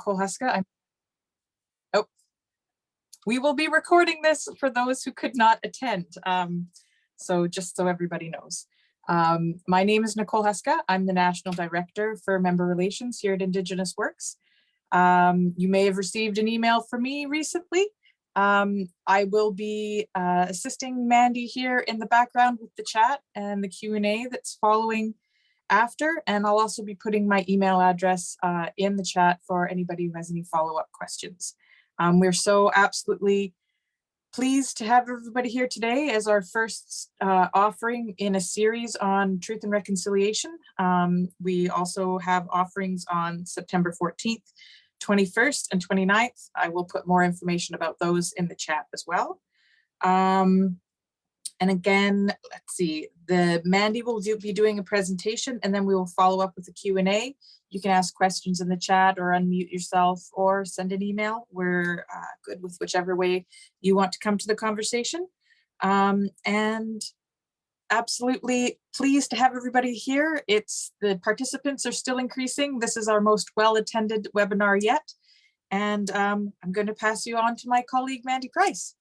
Nicole Huska. We will be recording this for those who could not attend. So just so everybody knows. My name is Nicole Huska. I'm the National Director for Member Relations here at Indigenous Works. You may have received an email from me recently. I will be assisting Mandy here in the background with the chat and the Q&A that's following after, and I'll also be putting my email address in the chat for anybody who has any follow-up questions. We're so absolutely pleased to have everybody here today as our first offering in a series on truth and reconciliation. We also have offerings on September 14th, 21st and 29th. I will put more information about those in the chat as well. And again, let's see, Mandy will be doing a presentation, and then we will follow up with a Q&A. You can ask questions in the chat or unmute yourself or send an email. We're good with whichever way you want to come to the conversation. And absolutely pleased to have everybody here. The participants are still increasing. This is our most well-attended webinar yet. And I'm going to pass you on to my colleague, Mandy Price.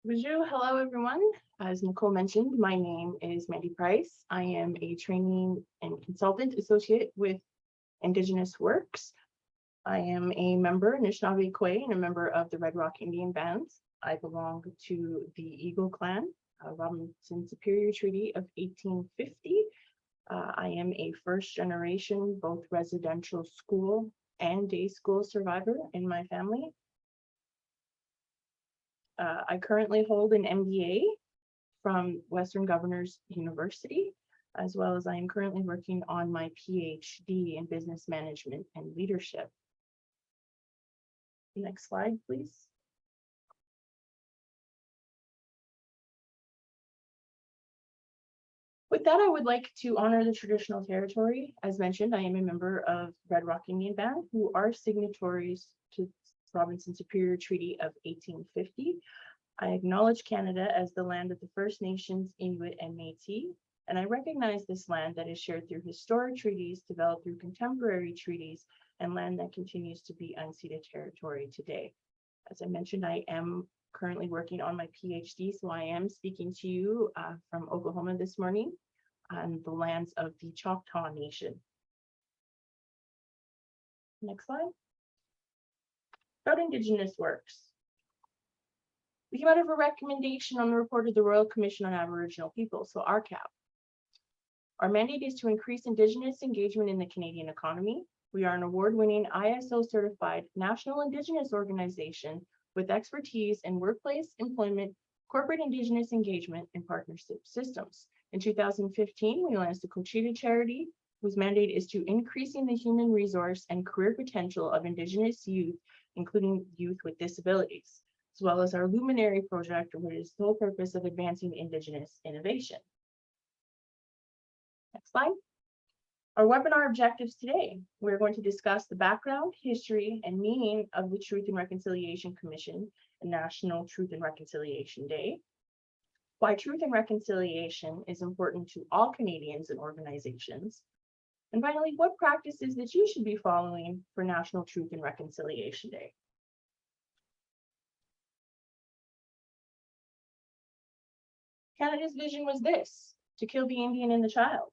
Bonjour, hello everyone. As Nicole mentioned, my name is Mandy Price. I am a training and consultant associate with Indigenous Works. I am a member, Anishinaabe Kwe, and a member of the Red Rock Indian Bands. I belong to the Eagle Clan, Robinson Superior Treaty of 1850. I am a first generation, both residential school and day school survivor in my family. I currently hold an MBA from Western Governors University, as well as I am currently working on my PhD in business management and leadership. Next slide, please. With that, I would like to honor the traditional territory. As mentioned, I am a member of Red Rock Indian Band, who are signatories to Robinson Superior Treaty of 1850. I acknowledge Canada as the land of the First Nations, Inuit, and Métis, and I recognize this land that is shared through historic treaties, developed through contemporary treaties, and land that continues to be unceded territory today. As I mentioned, I am currently working on my PhD, so I am speaking to you from Oklahoma this morning on the lands of the Choctaw Nation. Next slide. About Indigenous Works. We came out of a recommendation on the report of the Royal Commission on Aboriginal Peoples, so RCAP. Our mandate is to increase Indigenous engagement in the Canadian economy. We are an award-winning ISO certified national Indigenous organization with expertise in workplace, employment, corporate Indigenous engagement, and partnership systems. In 2015, we launched the Cochita charity, whose mandate is to increasing the human resource and career potential of Indigenous youth, including youth with disabilities, as well as our Luminary project, which is the sole purpose of advancing Indigenous innovation. Next slide. Our webinar objectives today. We're going to discuss the background, history, and meaning of the Truth and Reconciliation Commission and National Truth and Reconciliation Day, why truth and reconciliation is important to all Canadians and organizations, and finally, what practices that you should be following for National Truth and Reconciliation Day. Canada's vision was this: to kill the Indian and the child.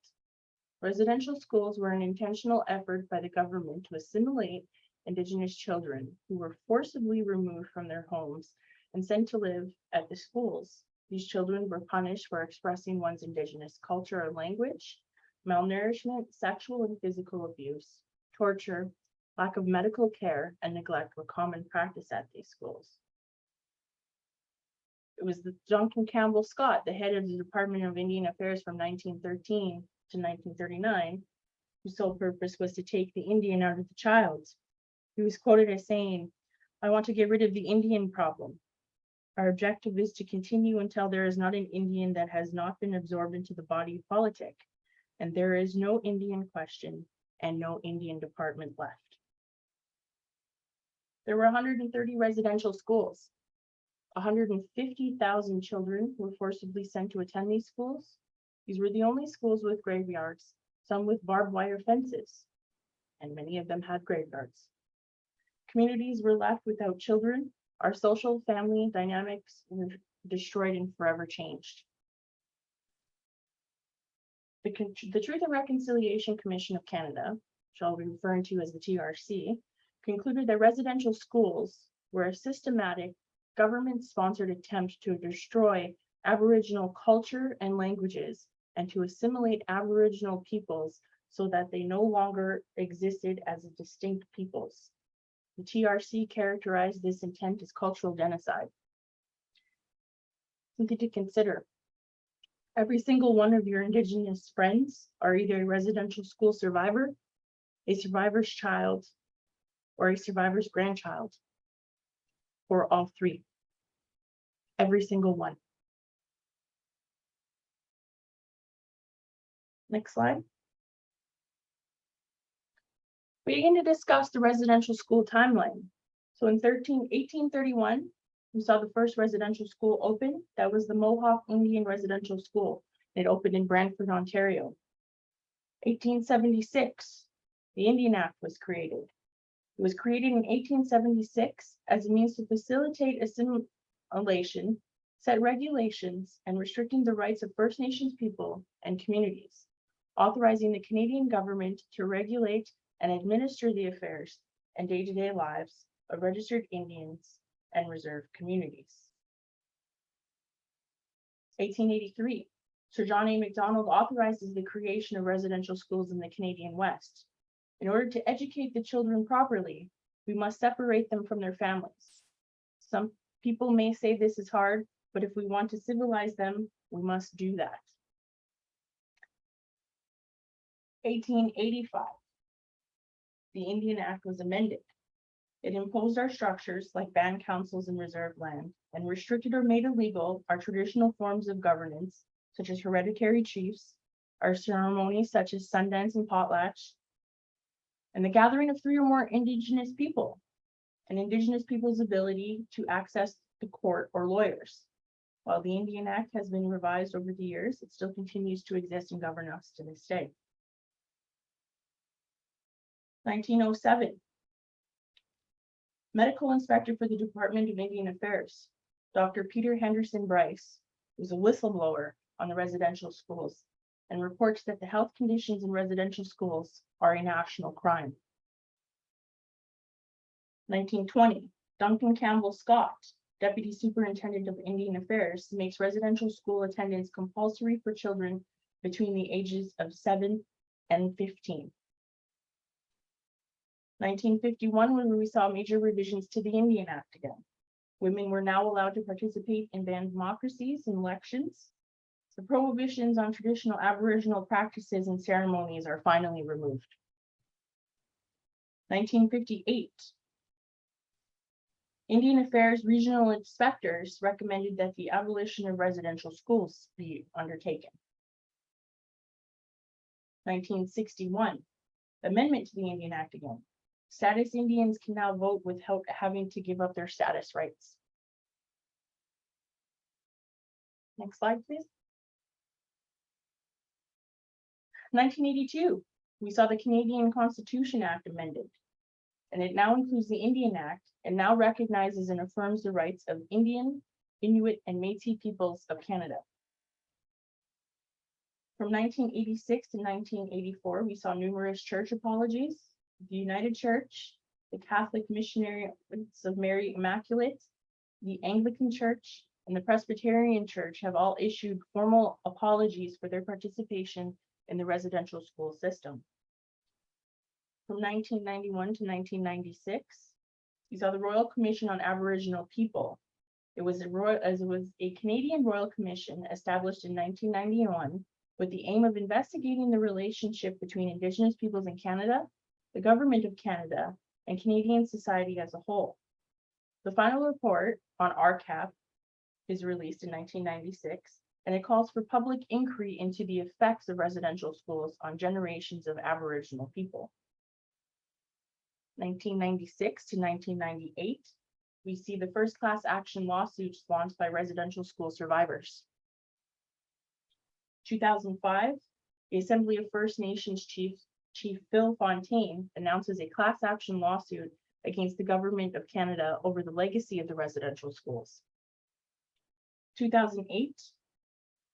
Residential schools were an intentional effort by the government to assimilate Indigenous children who were forcibly removed from their homes and sent to live at the schools. These children were punished for expressing one's Indigenous culture or language. Malnourishment, sexual and physical abuse, torture, lack of medical care, and neglect were common practice at these schools. It was Duncan Campbell Scott, the head of the Department of Indian Affairs from 1913 to 1939, whose sole purpose was to take the Indian out of the child. He was quoted as saying, "I want to get rid of the Indian problem. Our objective is to continue until there is not an Indian that has not been absorbed into the body politic, and there is no Indian question and no Indian department left." There were 130 residential schools. 150,000 children were forcibly sent to attend these schools. These were the only schools with graveyards, some with barbed wire fences. and many of them had graveyards. Communities were left without children. Our social family dynamics were destroyed and forever changed. The Truth and Reconciliation Commission of Canada, which I'll be referring to as the TRC, concluded that residential schools were a systematic government-sponsored attempt to destroy Aboriginal culture and languages and to assimilate Aboriginal peoples so that they no longer existed as distinct peoples. The TRC characterized this intent as cultural genocide. Something to consider. Every single one of your Indigenous friends are either a residential school survivor, a survivor's child, or a survivor's grandchild, or all three. Every single one. Next slide. We begin to discuss the residential school timeline. So in 1831, we saw the first residential school open. That was the Mohawk Indian Residential School. It opened in Brantford, Ontario. 1876, the Indian Act was created. It was created in 1876 as a means to facilitate assimilation, set regulations, and restricting the rights of First Nations people and communities, authorizing the Canadian government to regulate and administer the affairs and day-to-day lives of registered Indians and reserved communities. 1883, Sir John A. Macdonald authorizes the creation of residential schools in the Canadian West. In order to educate the children properly, we must separate them from their families. Some people may say this is hard, but if we want to civilize them, we must do that. 1885, the Indian Act was amended. It imposed our structures like band councils and reserved land and restricted or made illegal our traditional forms of governance, such as hereditary chiefs, our ceremonies such as Sundance and Potlatch, and the gathering of 3 or more Indigenous people, and Indigenous people's ability to access the court or lawyers. While the Indian Act has been revised over the years, it still continues to exist and govern us to this day. 1907, Medical Inspector for the Department of Indian Affairs, Dr. Peter Henderson Bryce, was a whistleblower on the residential schools and reports that the health conditions in residential schools are a national crime. 1920, Duncan Campbell Scott, Deputy Superintendent of Indian Affairs, makes residential school attendance compulsory for children between the ages of 7 and 15. 1951, when we saw major revisions to the Indian Act again. Women were now allowed to participate in band democracies and elections. The prohibitions on traditional Aboriginal practices and ceremonies are finally removed. 1958, Indian Affairs regional inspectors recommended that the abolition of residential schools be undertaken. 1961, amendment to the Indian Act again. Status Indians can now vote without having to give up their status rights. Next slide, please. 1982, we saw the Canadian Constitution Act amended, and it now includes the Indian Act and now recognizes and affirms the rights of Indian, Inuit, and Métis peoples of Canada. From 1986 to 1984, we saw numerous church apologies. The United Church, the Catholic Missionaries of Mary Immaculate, the Anglican Church, and the Presbyterian Church have all issued formal apologies for their participation in the residential school system. From 1991 to 1996, we saw the Royal Commission on Aboriginal People. It was a Canadian Royal Commission established in 1991 with the aim of investigating the relationship between Indigenous peoples in Canada, the Government of Canada, and Canadian society as a whole. The final report on RCAP is released in 1996, and it calls for public inquiry into the effects of residential schools on generations of Aboriginal people. 1996 to 1998, we see the first class action lawsuits launched by residential school survivors. 2005, the Assembly of First Nations Chiefs Chief Phil Fontaine announces a class action lawsuit against the Government of Canada over the legacy of the residential schools. 2008,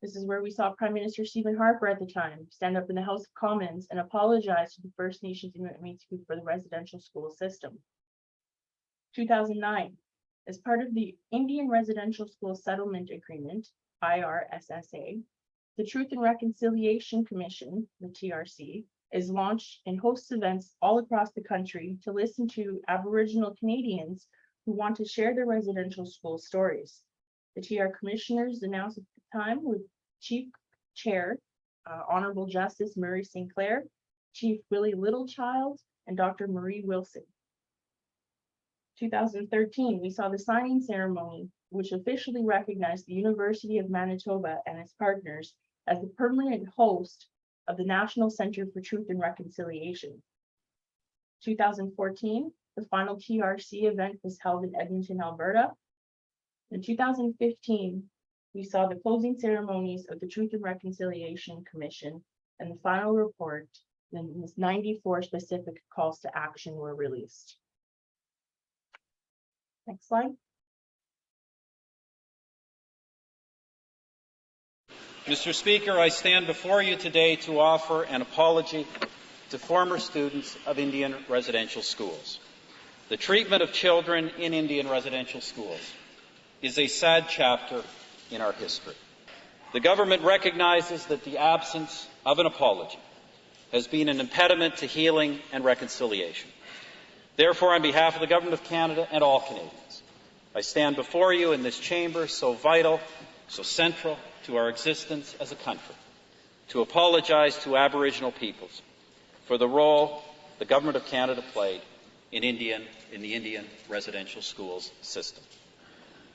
this is where we saw Prime Minister Stephen Harper at the time stand up in the House of Commons and apologize to the First Nations Inuit Métis for the residential school system. 2009, as part of the Indian Residential School Settlement Agreement, IRSSA, the Truth and Reconciliation Commission, the TRC, is launched and hosts events all across the country to listen to Aboriginal Canadians who want to share their residential school stories. The TR commissioners announced at the time with Chief Chair, Honorable Justice Murray Sinclair, Chief Willie Littlechild, and Dr. Marie Wilson. 2013, we saw the signing ceremony, which officially recognized the University of Manitoba and its partners as the permanent host of the National Center for Truth and Reconciliation. 2014, the final TRC event was held in Edmonton, Alberta. In 2015, we saw the closing ceremonies of the Truth and Reconciliation Commission, and the final report, and 94 specific calls to action were released. Next slide. Mr. Speaker, I stand before you today to offer an apology to former students of Indian residential schools. The treatment of children in Indian residential schools is a sad chapter in our history. The government recognizes that the absence of an apology has been an impediment to healing and reconciliation. Therefore, on behalf of the Government of Canada and all Canadians, I stand before you in this chamber so vital, so central to our existence as a country, to apologize to Aboriginal peoples for the role the Government of Canada played in the Indian residential schools system.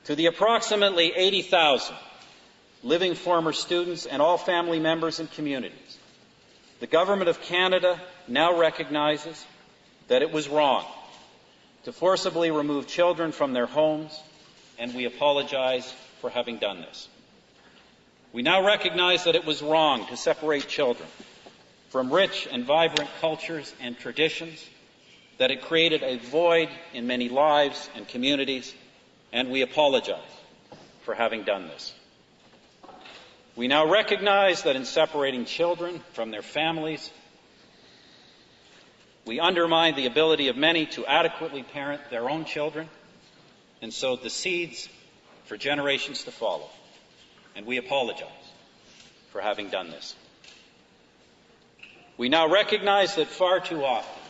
To the approximately 80,000 living former students and all family members and communities, the Government of Canada now recognizes that it was wrong to forcibly remove children from their homes, and we apologize for having done this. We now recognize that it was wrong to separate children from rich and vibrant cultures and traditions, that it created a void in many lives and communities, and we apologize for having done this. We now recognize that in separating children from their families, we undermine the ability of many to adequately parent their own children and sow the seeds for generations to follow. And we apologize for having done this. We now recognize that far too often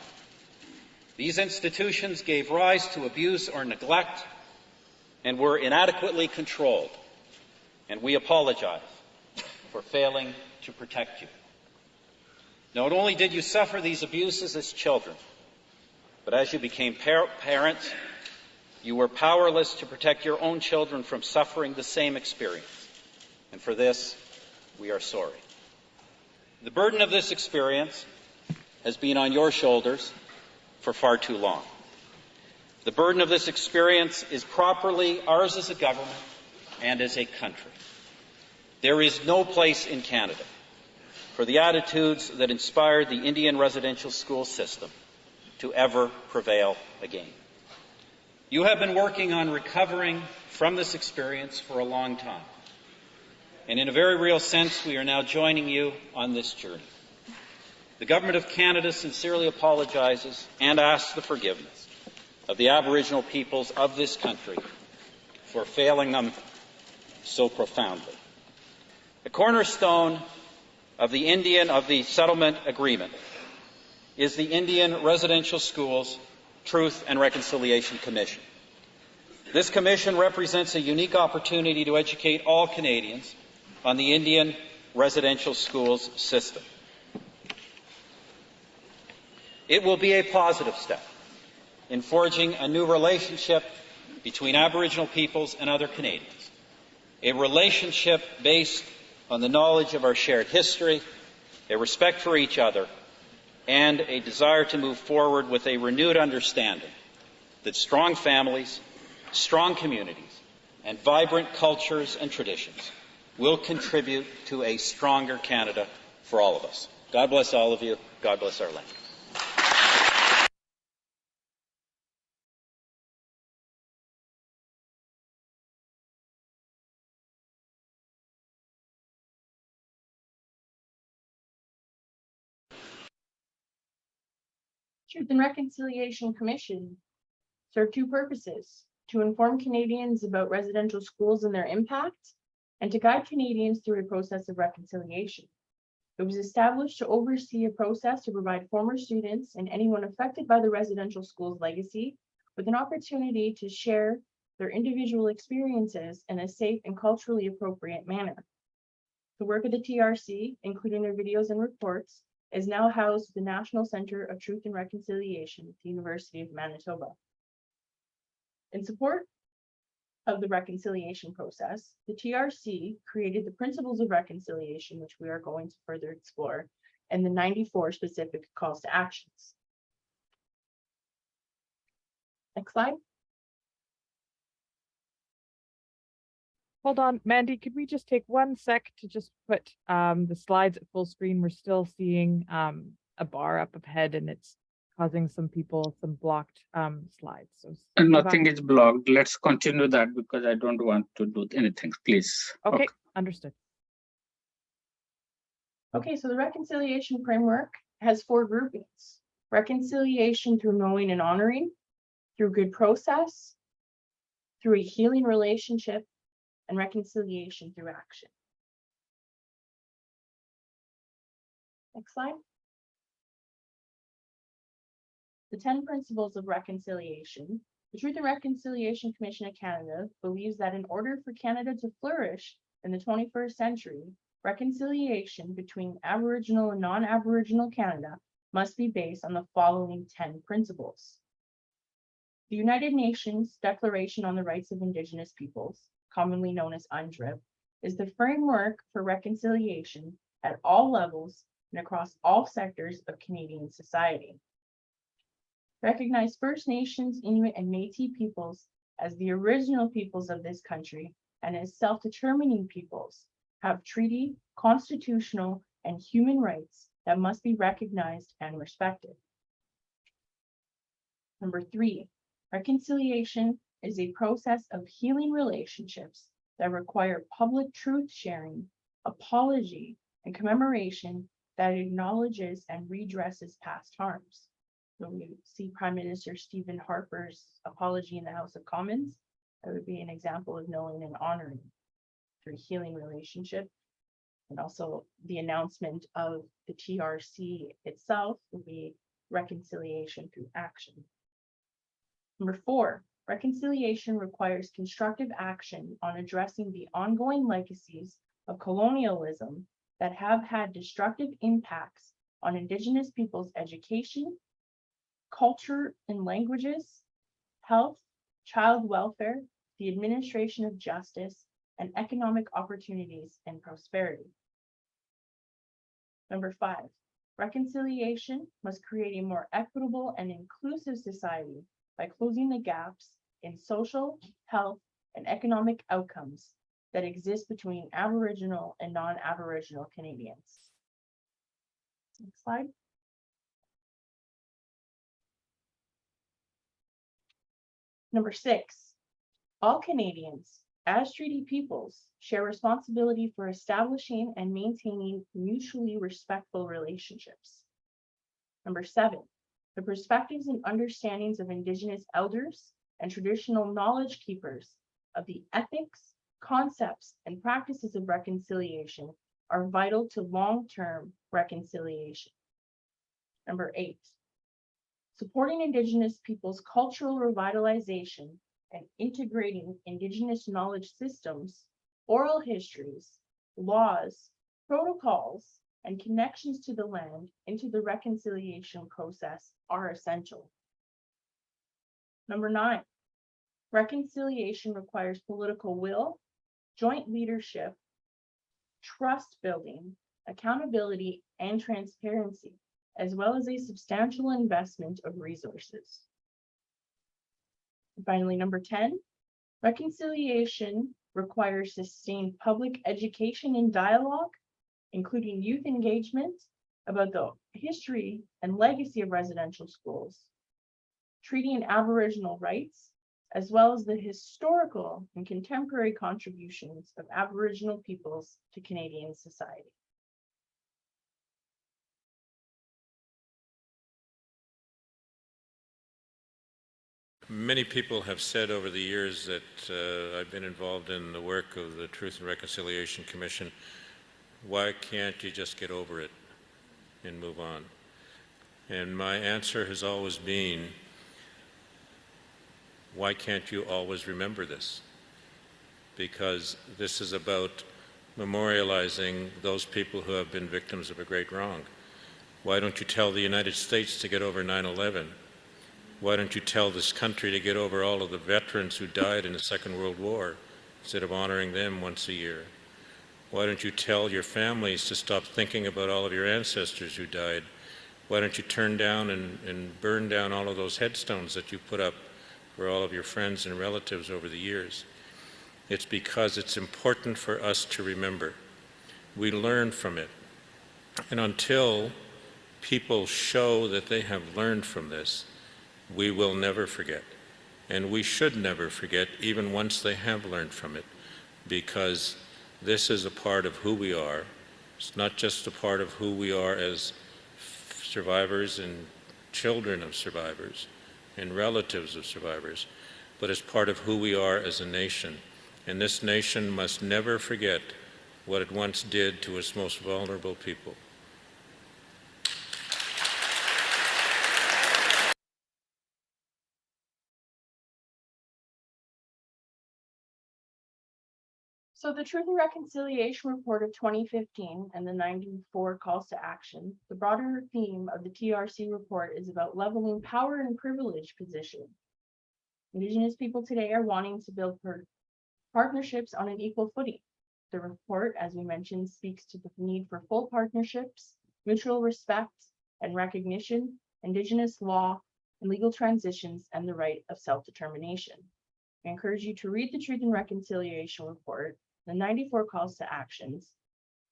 these institutions gave rise to abuse or neglect and were inadequately controlled. And we apologize for failing to protect you. Not only did you suffer these abuses as children, but as you became parents, you were powerless to protect your own children from suffering the same experience. And for this, we are sorry. The burden of this experience has been on your shoulders for far too long. The burden of this experience is properly ours as a government and as a country. There is no place in Canada for the attitudes that inspired the Indian residential school system to ever prevail again. You have been working on recovering from this experience for a long time. And in a very real sense, we are now joining you on this journey. The Government of Canada sincerely apologizes and asks the forgiveness of the Aboriginal peoples of this country for failing them so profoundly. The cornerstone of the settlement agreement is the Indian Residential Schools Truth and Reconciliation Commission. This commission represents a unique opportunity to educate all Canadians on the Indian residential schools system. It will be a positive step in forging a new relationship between Aboriginal peoples and other Canadians, a relationship based on the knowledge of our shared history, a respect for each other, and a desire to move forward with a renewed understanding that strong families, strong communities, and vibrant cultures and traditions will contribute to a stronger Canada for all of us. God bless all of you. God bless our land. Truth and Reconciliation Commission serve two purposes: to inform Canadians about residential schools and their impact, and to guide Canadians through a process of reconciliation. It was established to oversee a process to provide former students and anyone affected by the residential school's legacy with an opportunity to share their individual experiences in a safe and culturally appropriate manner. The work of the TRC, including their videos and reports, is now housed at the National Centre of Truth and Reconciliation at the University of Manitoba. In support of the reconciliation process, the TRC created the Principles of Reconciliation, which we are going to further explore, and the 94 specific calls to actions. Next slide. Hold on, Mandy, could we just take 1 sec to just put the slides at full screen? We're still seeing a bar up ahead and it's causing some people some blocked slides. So And nothing is blocked. Let's continue that because I don't want to do anything, please. Okay, understood. Okay, so the reconciliation framework has 4 groupings: reconciliation through knowing and honoring, through good process, through a healing relationship, and reconciliation through action. Next slide. The 10 principles of reconciliation. The Truth and Reconciliation Commission of Canada believes that in order for Canada to flourish in the 21st century, reconciliation between Aboriginal and non-Aboriginal Canada must be based on the following 10 principles. The United Nations Declaration on the Rights of Indigenous Peoples, commonly known as UNDRIP, is the framework for reconciliation at all levels and across all sectors of Canadian society. Recognize First Nations, Inuit, and Métis peoples as the original peoples of this country and as self-determining peoples have treaty, constitutional, and human rights that must be recognized and respected. Number 3, reconciliation is a process of healing relationships that require public truth sharing, apology, and commemoration that acknowledges and redresses past harms. When we see Prime Minister Stephen Harper's apology in the House of Commons, that would be an example of knowing and honoring through healing relationship. And also the announcement of the TRC itself will be reconciliation through action. Number 4, reconciliation requires constructive action on addressing the ongoing legacies of colonialism that have had destructive impacts on Indigenous peoples' education, culture and languages, health, child welfare, the administration of justice, and economic opportunities and prosperity. Number 5, reconciliation must create a more equitable and inclusive society by closing the gaps in social, health, and economic outcomes that exist between Aboriginal and non-Aboriginal Canadians. Next slide. Number 6, all Canadians, as treaty peoples, share responsibility for establishing and maintaining mutually respectful relationships. Number 7, the perspectives and understandings of Indigenous elders and traditional knowledge keepers of the ethics, concepts, and practices of reconciliation are vital to long-term reconciliation. Number 8, supporting Indigenous peoples' cultural revitalization and integrating Indigenous knowledge systems, oral histories, laws, protocols, and connections to the land into the reconciliation process are essential. Number 9, reconciliation requires political will, joint leadership, trust building, accountability, and transparency, as well as a substantial investment of resources. And finally, number 10, reconciliation requires sustained public education and dialogue, including youth engagement, about the history and legacy of residential schools, treaty and Aboriginal rights, as well as the historical and contemporary contributions of Aboriginal peoples to Canadian society. Many people have said over the years that I've been involved in the work of the Truth and Reconciliation Commission, why can't you just get over it and move on? And my answer has always been, why can't you always remember this? Because this is about memorializing those people who have been victims of a great wrong. Why don't you tell the United States to get over 9/11? Why don't you tell this country to get over all of the veterans who died in the Second World War instead of honoring them once a year? Why don't you tell your families to stop thinking about all of your ancestors who died? Why don't you turn down and burn down all of those headstones that you put up for all of your friends and relatives over the years? It's because it's important for us to remember. We learn from it. And until people show that they have learned from this, we will never forget. And we should never forget, even once they have learned from it, because this is a part of who we are. It's not just a part of who we are as survivors and children of survivors and relatives of survivors, but it's part of who we are as a nation. And this nation must never forget what it once did to its most vulnerable people. So the Truth and Reconciliation Report of 2015 and the 94 calls to action, the broader theme of the TRC report is about leveling power and privilege position. Indigenous people today are wanting to build partnerships on an equal footing. The report, as we mentioned, speaks to the need for full partnerships, mutual respect and recognition, Indigenous law and legal transitions, and the right of self-determination. I encourage you to read the Truth and Reconciliation Report, the 94 calls to actions,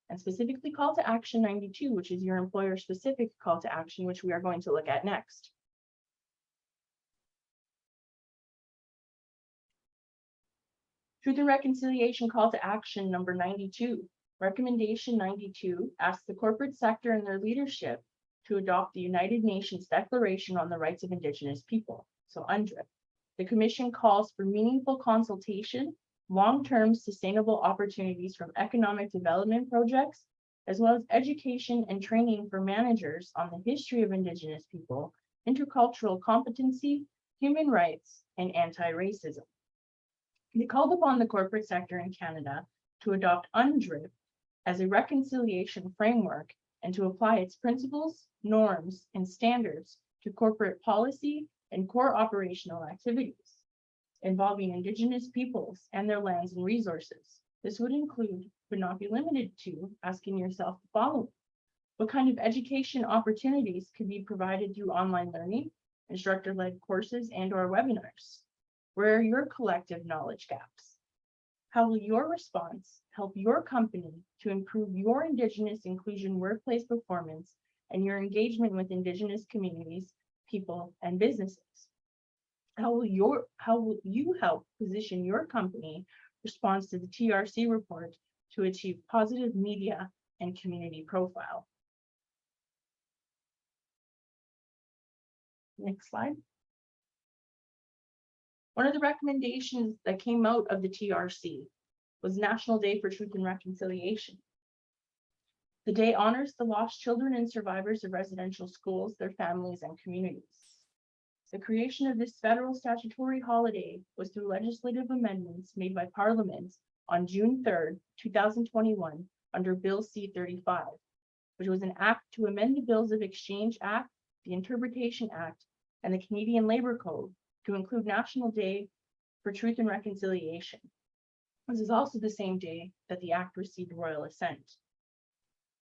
and specifically call to action 92, which is your employer-specific call to action, which we are going to look at next. Truth and Reconciliation Call to Action number 92. Recommendation 92 asks the corporate sector and their leadership to adopt the United Nations Declaration on the Rights of Indigenous People, so UNDRIP. The Commission calls for meaningful consultation, long-term sustainable opportunities from economic development projects, as well as education and training for managers on the history of Indigenous people, intercultural competency, human rights, and anti-racism. They called upon the corporate sector in Canada to adopt UNDRIP as a reconciliation framework and to apply its principles, norms, and standards to corporate policy and core operational activities involving Indigenous peoples and their lands and resources. This would include, but not be limited to, asking yourself the following: what kind of education opportunities could be provided through online learning, instructor-led courses, and/or webinars? Where are your collective knowledge gaps? How will your response help your company to improve your Indigenous inclusion workplace performance and your engagement with Indigenous communities, people, and businesses? How will you help position your company response to the TRC report to achieve positive media and community profile? Next slide. One of the recommendations that came out of the TRC was National Day for Truth and Reconciliation. The day honors the lost children and survivors of residential schools, their families, and communities. The creation of this federal statutory holiday was through legislative amendments made by Parliament on June 3rd, 2021, under Bill C-35, which was an act to amend the Bills of Exchange Act, the Interpretation Act, and the Canadian Labour Code to include National Day for Truth and Reconciliation. This is also the same day that the act received royal assent.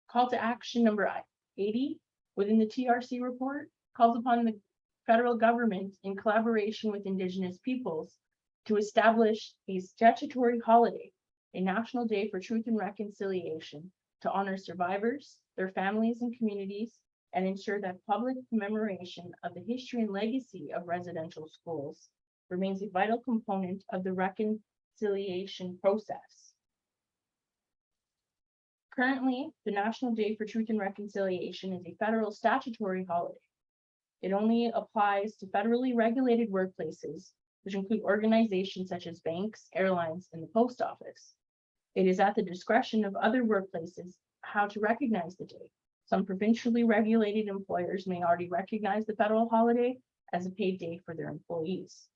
Call to action number 80 within the TRC report calls upon the federal government in collaboration with Indigenous peoples to establish a statutory holiday, a National Day for Truth and Reconciliation, to honor survivors, their families and communities, and ensure that public commemoration of the history and legacy of residential schools remains a vital component of the reconciliation process. Currently, the National Day for Truth and Reconciliation is a federal statutory holiday. It only applies to federally regulated workplaces, which include organizations such as banks, airlines, and the post office. It is at the discretion of other workplaces how to recognize the day. Some provincially regulated employers may already recognize the federal holiday as a paid day for their employees.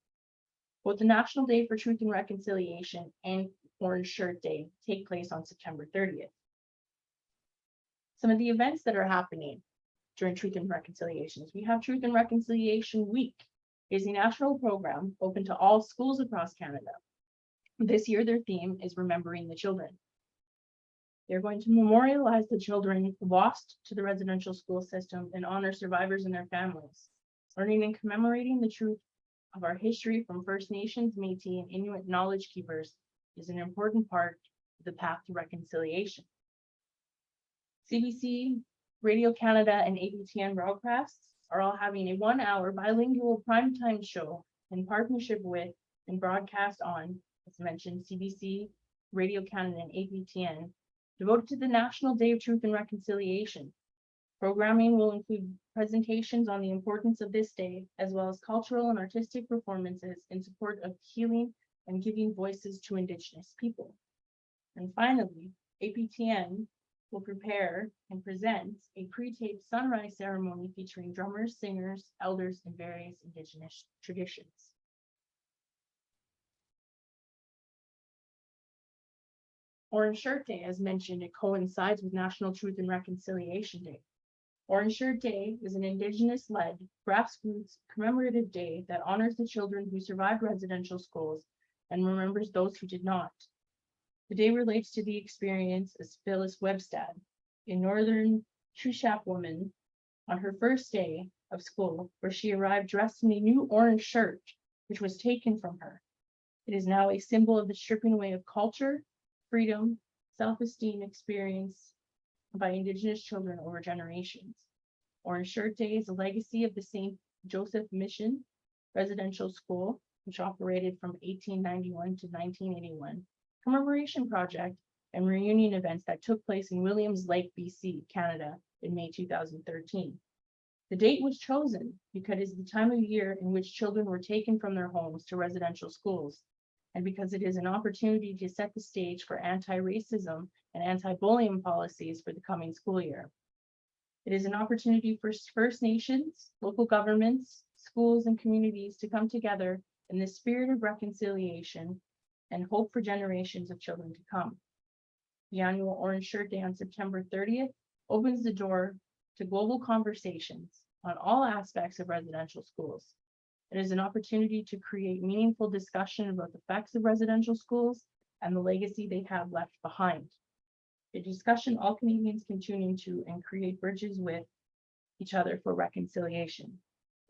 Both the National Day for Truth and Reconciliation and Orange Shirt Day take place on September 30th. Some of the events that are happening during Truth and Reconciliations. We have Truth and Reconciliation Week. It is a national program open to all schools across Canada. This year, their theme is Remembering the Children. They're going to memorialize the children lost to the residential school system and honor survivors and their families. Learning and commemorating the truth of our history from First Nations, Métis, and Inuit knowledge keepers is an important part of the path to reconciliation. CBC, Radio Canada, and APTN broadcasts are all having a 1-hour bilingual primetime show in partnership with and broadcast on, as mentioned, CBC, Radio Canada, and APTN, devoted to the National Day of Truth and Reconciliation. Programming will include presentations on the importance of this day, as well as cultural and artistic performances in support of healing and giving voices to Indigenous people. And finally, APTN will prepare and present a pre-taped sunrise ceremony featuring drummers, singers, elders, and various Indigenous traditions. Orange Shirt Day, as mentioned, it coincides with National Truth and Reconciliation Day. Orange Shirt Day is an Indigenous-led grassroots commemorative day that honors the children who survived residential schools and remembers those who did not. The day relates to the experience of Phyllis Webstad, a northern Shuswap woman, on her first day of school, where she arrived dressed in a new orange shirt, which was taken from her. It is now a symbol of the stripping away of culture, freedom, self-esteem experienced by Indigenous children over generations. Orange Shirt Day is a legacy of the St. Joseph Mission Residential School, which operated from 1891 to 1981, commemoration project and reunion events that took place in Williams Lake, BC, Canada in May 2013. The date was chosen because it is the time of year in which children were taken from their homes to residential schools, and because it is an opportunity to set the stage for anti-racism and anti-bullying policies for the coming school year. It is an opportunity for First Nations, local governments, schools, and communities to come together in the spirit of reconciliation and hope for generations of children to come. The annual Orange Shirt Day on September 30th opens the door to global conversations on all aspects of residential schools. It is an opportunity to create meaningful discussion about the effects of residential schools and the legacy they have left behind. A discussion all Canadians can tune into and create bridges with each other for reconciliation.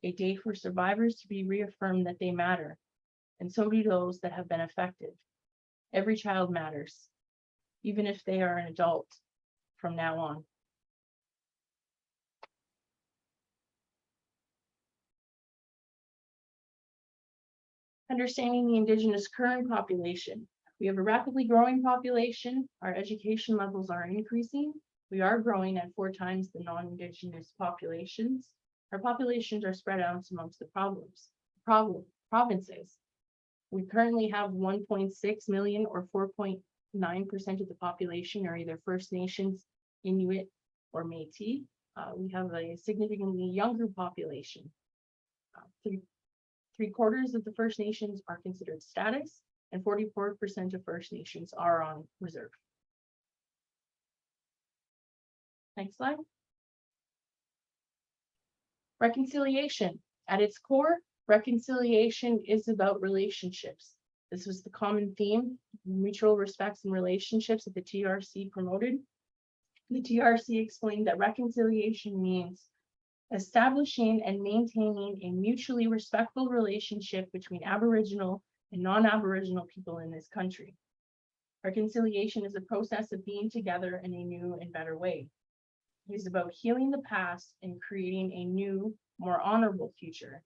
A day for survivors to be reaffirmed that they matter, and so do those that have been affected. Every child matters, even if they are an adult from now on. Understanding the Indigenous current population. We have a rapidly growing population. Our education levels are increasing. We are growing at 4 times the non-Indigenous populations. Our populations are spread out amongst the provinces. We currently have 1.6 million, or 4.9% of the population are either First Nations, Inuit, or Métis. We have a significantly younger population. 3/4 of the First Nations are considered status, and 44% of First Nations are on reserve. Next slide. Reconciliation. At its core, reconciliation is about relationships. This was the common theme, mutual respects and relationships, that the TRC promoted. The TRC explained that reconciliation means establishing and maintaining a mutually respectful relationship between Aboriginal and non-Aboriginal people in this country. Reconciliation is a process of being together in a new and better way. It is about healing the past and creating a new, more honorable future.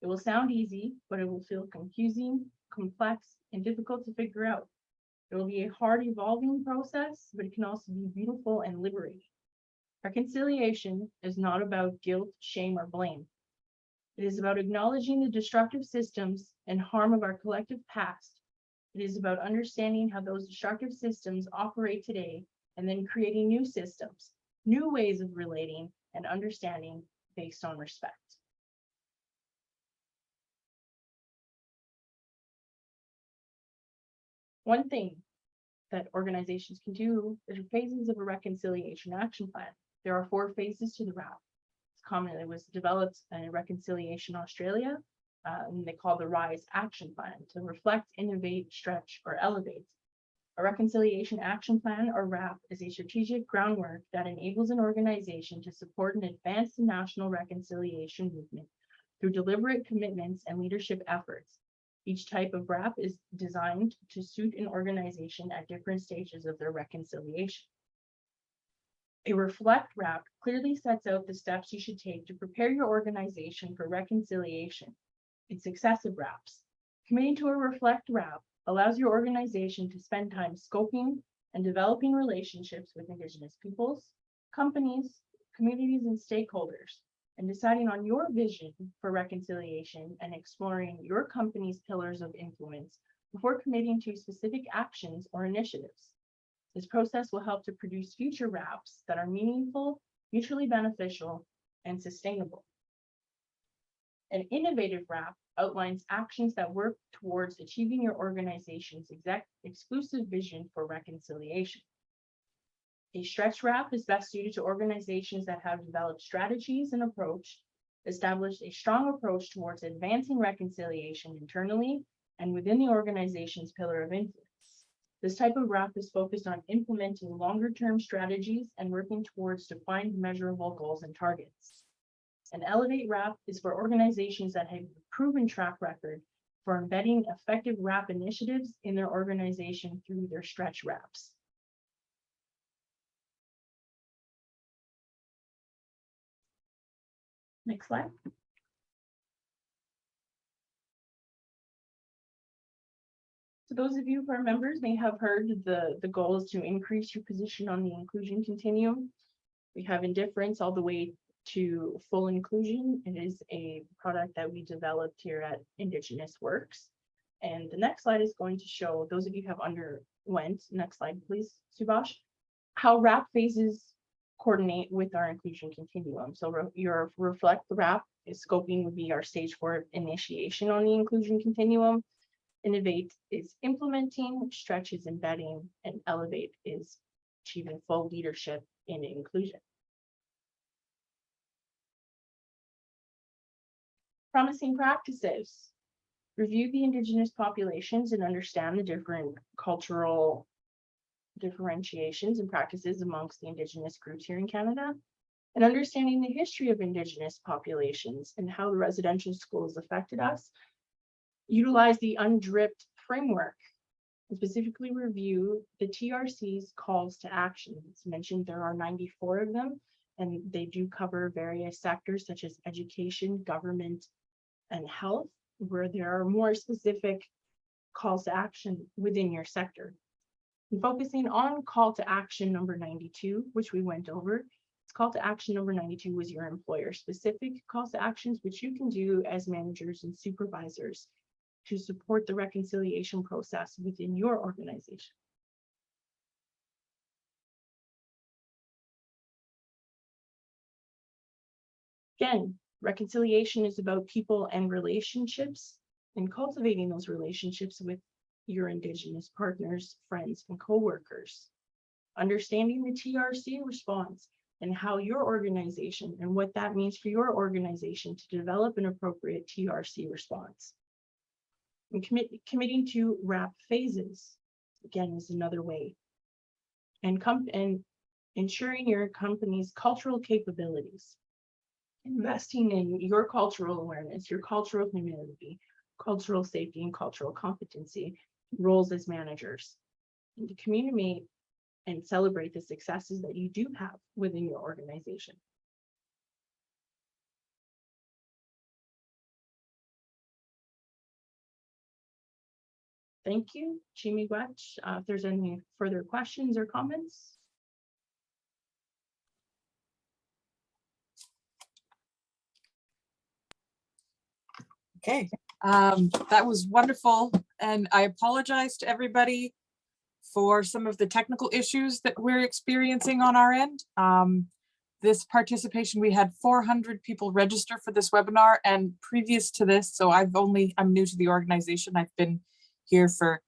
It will sound easy, but it will feel confusing, complex, and difficult to figure out. It will be a hard, evolving process, but it can also be beautiful and liberating. Reconciliation is not about guilt, shame, or blame. It is about acknowledging the destructive systems and harm of our collective past. It is about understanding how those destructive systems operate today and then creating new systems, new ways of relating and understanding based on respect. One thing that organizations can do is phases of a reconciliation action plan. There are 4 phases to the RAP. It's commonly was developed in Reconciliation Australia, and they call the RISE action plan to reflect, innovate, stretch, or elevate. A reconciliation action plan, or RAP, is a strategic groundwork that enables an organization to support and advance the national reconciliation movement through deliberate commitments and leadership efforts. Each type of RAP is designed to suit an organization at different stages of their reconciliation. A Reflect RAP clearly sets out the steps you should take to prepare your organization for reconciliation in successive RAPs. Committing to a Reflect RAP allows your organization to spend time scoping and developing relationships with Indigenous peoples, companies, communities, and stakeholders, and deciding on your vision for reconciliation and exploring your company's pillars of influence before committing to specific actions or initiatives. This process will help to produce future RAPs that are meaningful, mutually beneficial, and sustainable. An innovative RAP outlines actions that work towards achieving your organization's exclusive vision for reconciliation. A stretch RAP is best suited to organizations that have developed strategies and established a strong approach towards advancing reconciliation internally and within the organization's pillar of influence. This type of RAP is focused on implementing longer-term strategies and working towards defined measurable goals and targets. An Elevate RAP is for organizations that have a proven track record for embedding effective RAP initiatives in their organization through their stretch RAPs. Next slide. So those of you who are members may have heard the goal is to increase your position on the inclusion continuum. We have indifference all the way to full inclusion. It is a product that we developed here at Indigenous Works. And the next slide is going to show those of you who have underwent, next slide please, Subhash, how RAP phases coordinate with our inclusion continuum. So your Reflect RAP is scoping would be our stage 4 initiation on the inclusion continuum. Innovate is implementing, stretch is embedding, and elevate is achieving full leadership in inclusion. Promising practices. Review the Indigenous populations and understand the different cultural differentiations and practices amongst the Indigenous groups here in Canada, and understanding the history of Indigenous populations and how the residential schools affected us. Utilize the UNDRIPT framework and specifically review the TRC's calls to action. It's mentioned there are 94 of them, and they do cover various sectors such as education, government, and health, where there are more specific calls to action within your sector. And focusing on call to action number 92, which we went over. It's call to action number 92 was your employer specific calls to actions, which you can do as managers and supervisors to support the reconciliation process within your organization. Again, reconciliation is about people and relationships and cultivating those relationships with your Indigenous partners, friends, and coworkers. Understanding the TRC response and how your organization and what that means for your organization to develop an appropriate TRC response. And committing to RAP phases, again, is another way. And ensuring your company's cultural capabilities. Investing in your cultural awareness, your cultural humility, cultural safety, and cultural competency roles as managers. And to and celebrate the successes that you do have within your organization. Thank you, Chimigwach. If there's any further questions or comments. Okay, that was wonderful. And I apologize to everybody for some of the technical issues that we're experiencing on our end. This participation, we had 400 people register for this webinar, and previous to this, so I'm new to the organization. I've been here for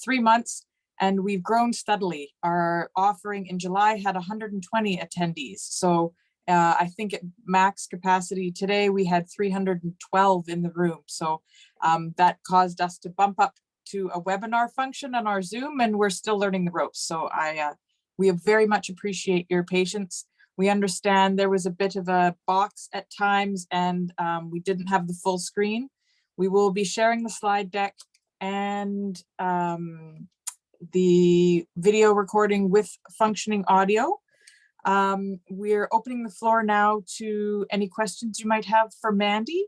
3 months and we've grown steadily. Our offering in July had 120 attendees. So I think at max capacity today, we had 312 in the room. So that caused us to bump up to a webinar function on our Zoom, and we're still learning the ropes. So we very much appreciate your patience. We understand there was a bit of a box at times and we didn't have the full screen. We will be sharing the slide deck and the video recording with functioning audio. We're opening the floor now to any questions you might have for Mandy.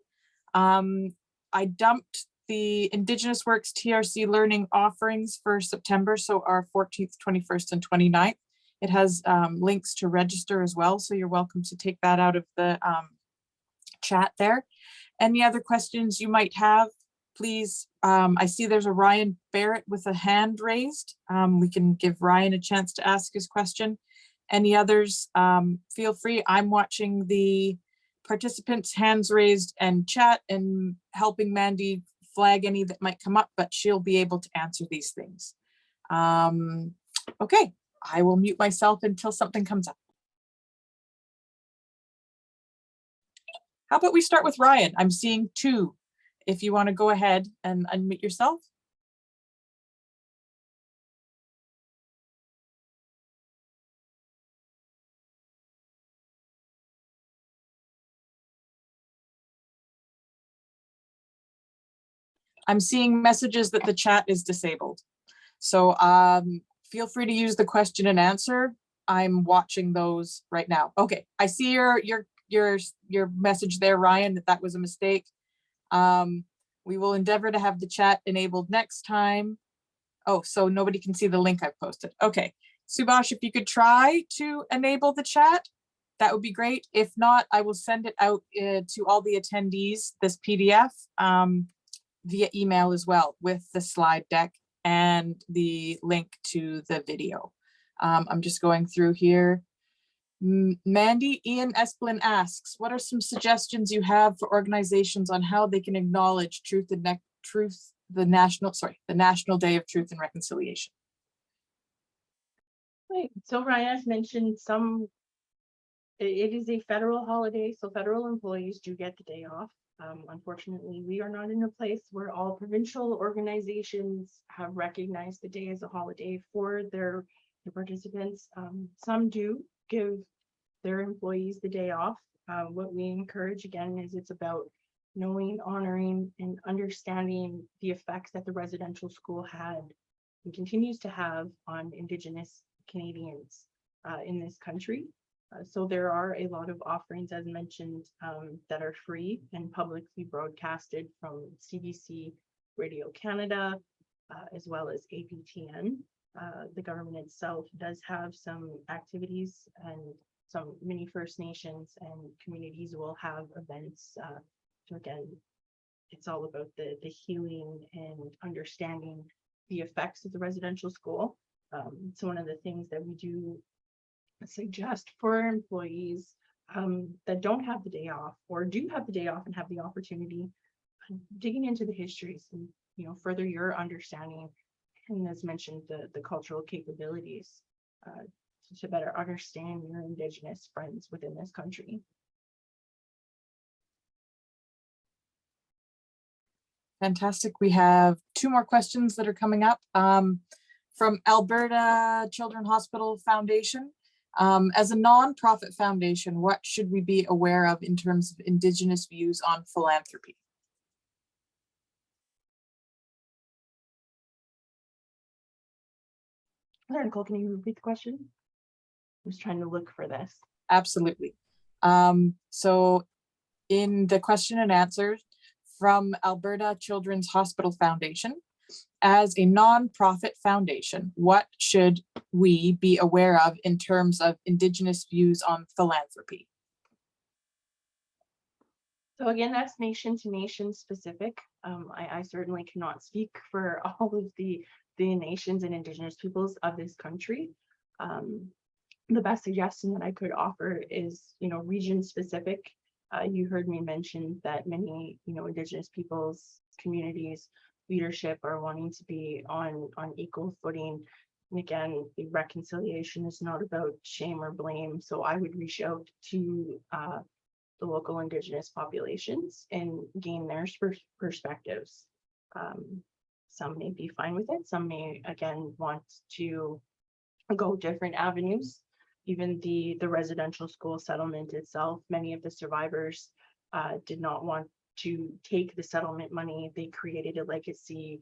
I dumped the Indigenous Works TRC learning offerings for September, so our 14th, 21st, and 29th. It has links to register as well, so you're welcome to take that out of the chat there. Any other questions you might have, please. I see there's a Ryan Barrett with a hand raised. We can give Ryan a chance to ask his question. Any others, feel free. I'm watching the participants' hands raised and chat and helping Mandy flag any that might come up, but she'll be able to answer these things. Okay, I will mute myself until something comes up. How about we start with Ryan? I'm seeing 2. If you want to go ahead and unmute yourself. I'm seeing messages that the chat is disabled. So feel free to use the question and answer. I'm watching those right now. Okay, I see your message there, Ryan, that was a mistake. We will endeavor to have the chat enabled next time. Oh, so nobody can see the link I've posted. Okay, Subhash, if you could try to enable the chat, that would be great. If not, I will send it out to all the attendees, this PDF, via email as well with the slide deck and the link to the video. I'm just going through here. Mandy, Ian Esplin asks, what are some suggestions you have for organizations on how they can acknowledge the National Day of Truth and Reconciliation? Right. So Ryan has mentioned it is a federal holiday, so federal employees do get the day off. Unfortunately, we are not in a place where all provincial organizations have recognized the day as a holiday for their participants. Some do give their employees the day off. What we encourage, again, is it's about knowing, honoring, and understanding the effects that the residential school had and continues to have on Indigenous Canadians in this country. So there are a lot of offerings, as mentioned, that are free and publicly broadcasted from CBC Radio Canada, as well as APTN. The government itself does have some activities, and some many First Nations and communities will have events. So again, it's all about the healing and understanding the effects of the residential school. So one of the things that we do suggest for employees that don't have the day off or do have the day off and have the opportunity, digging into the histories and further your understanding, and as mentioned, the cultural capabilities to better understand your Indigenous friends within this country. Fantastic. We have 2 more questions that are coming up from Alberta Children's Hospital Foundation. As a non-profit foundation, what should we be aware of in terms of Indigenous views on philanthropy? Sorry, Nicole, can you repeat the question? I was trying to look for this. Absolutely. So in the question and answer from Alberta Children's Hospital Foundation, as a nonprofit foundation, what should we be aware of in terms of Indigenous views on philanthropy? So again, that's nation to nation specific. I certainly cannot speak for all of the nations and Indigenous peoples of this country. The best suggestion that I could offer is, region specific. You heard me mention that many, Indigenous peoples, communities, leadership are wanting to be on equal footing. And again, the reconciliation is not about shame or blame. So I would reach out to the local Indigenous populations and gain their perspectives. Some may be fine with it. Some may, again, want to go different avenues. Even the residential school settlement itself, many of the survivors did not want to take the settlement money. They created a legacy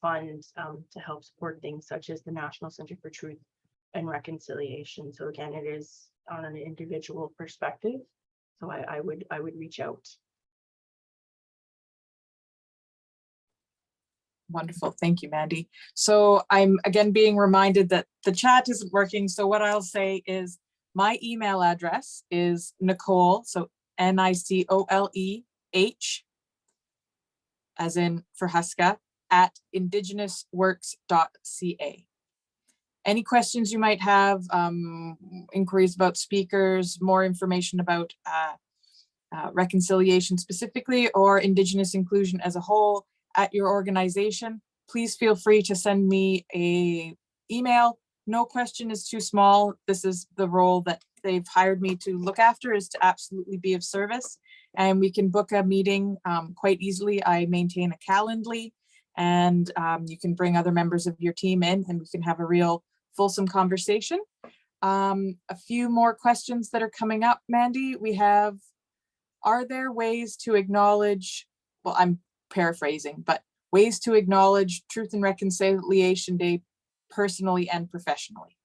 fund to help support things such as the National Center for Truth and Reconciliation. So again, it is on an individual perspective. So I would reach out. Wonderful. Thank you, Mandy. So I'm again being reminded that the chat isn't working. So what I'll say is my email address is Nicole, so NICOLEH, as in for Huska, at indigenousworks.ca. Any questions you might have, inquiries about speakers, more information about reconciliation specifically, or Indigenous inclusion as a whole at your organization, please feel free to send me an email. No question is too small. This is the role that they've hired me to look after, is to absolutely be of service. And we can book a meeting quite easily. I maintain a Calendly, and you can bring other members of your team in and we can have a real fulsome conversation. A few more questions that are coming up, Mandy. We have, are there ways to acknowledge, well, I'm paraphrasing, but ways to acknowledge Truth and Reconciliation Day personally and professionally?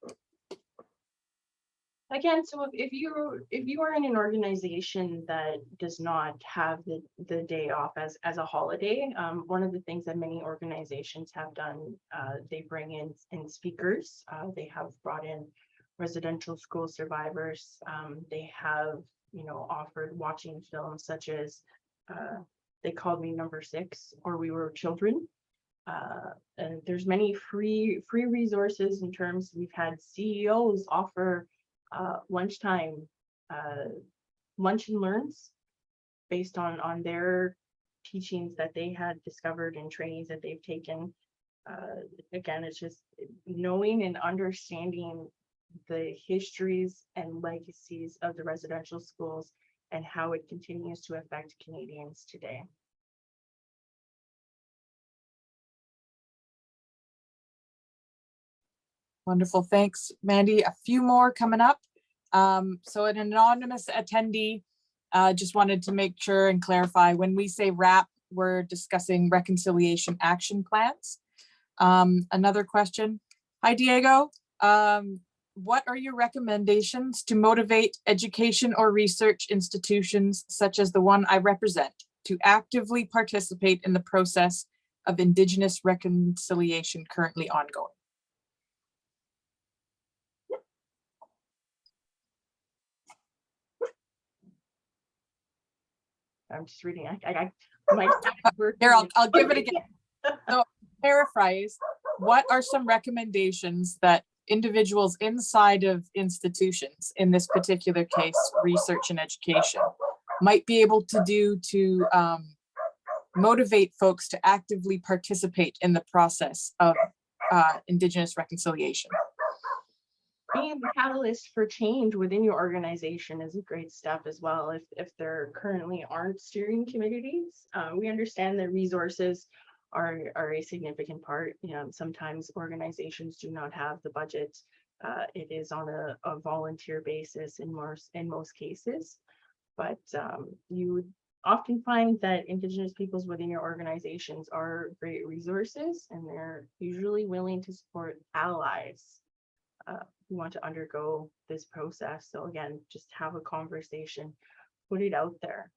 Again, so if you are in an organization that does not have the day off as a holiday, one of the things that many organizations have done, they bring in speakers. They have brought in residential school survivors. They have, offered watching films such as They Called Me Number 6 or We Were Children. And there's many free resources in terms, we've had CEOs offer lunchtime, lunch and learns based on their teachings that they had discovered and trainings that they've taken. Again, it's just knowing and understanding the histories and legacies of the residential schools and how it continues to affect Canadians today. Wonderful, thanks, Mandy. A few more coming up. So an anonymous attendee just wanted to make sure and clarify, when we say RAP, we're discussing reconciliation action plans. Another question. Hi, Diego. What are your recommendations to motivate education or research institutions such as the one I represent to actively participate in the process of Indigenous reconciliation currently ongoing? I'm just reading. I might Here, I'll give it again. So, paraphrase, what are some recommendations that individuals inside of institutions, in this particular case, research and education, might be able to do to motivate folks to actively participate in the process of Indigenous reconciliation? Being the catalyst for change within your organization is a great step as well. If there currently aren't steering committees, we understand that resources are a significant part. Sometimes organizations do not have the budget. It is on a volunteer basis in most cases, but you often find that Indigenous peoples within your organizations are great resources, and they're usually willing to support allies who want to undergo this process. So again, just have a conversation, put it out there,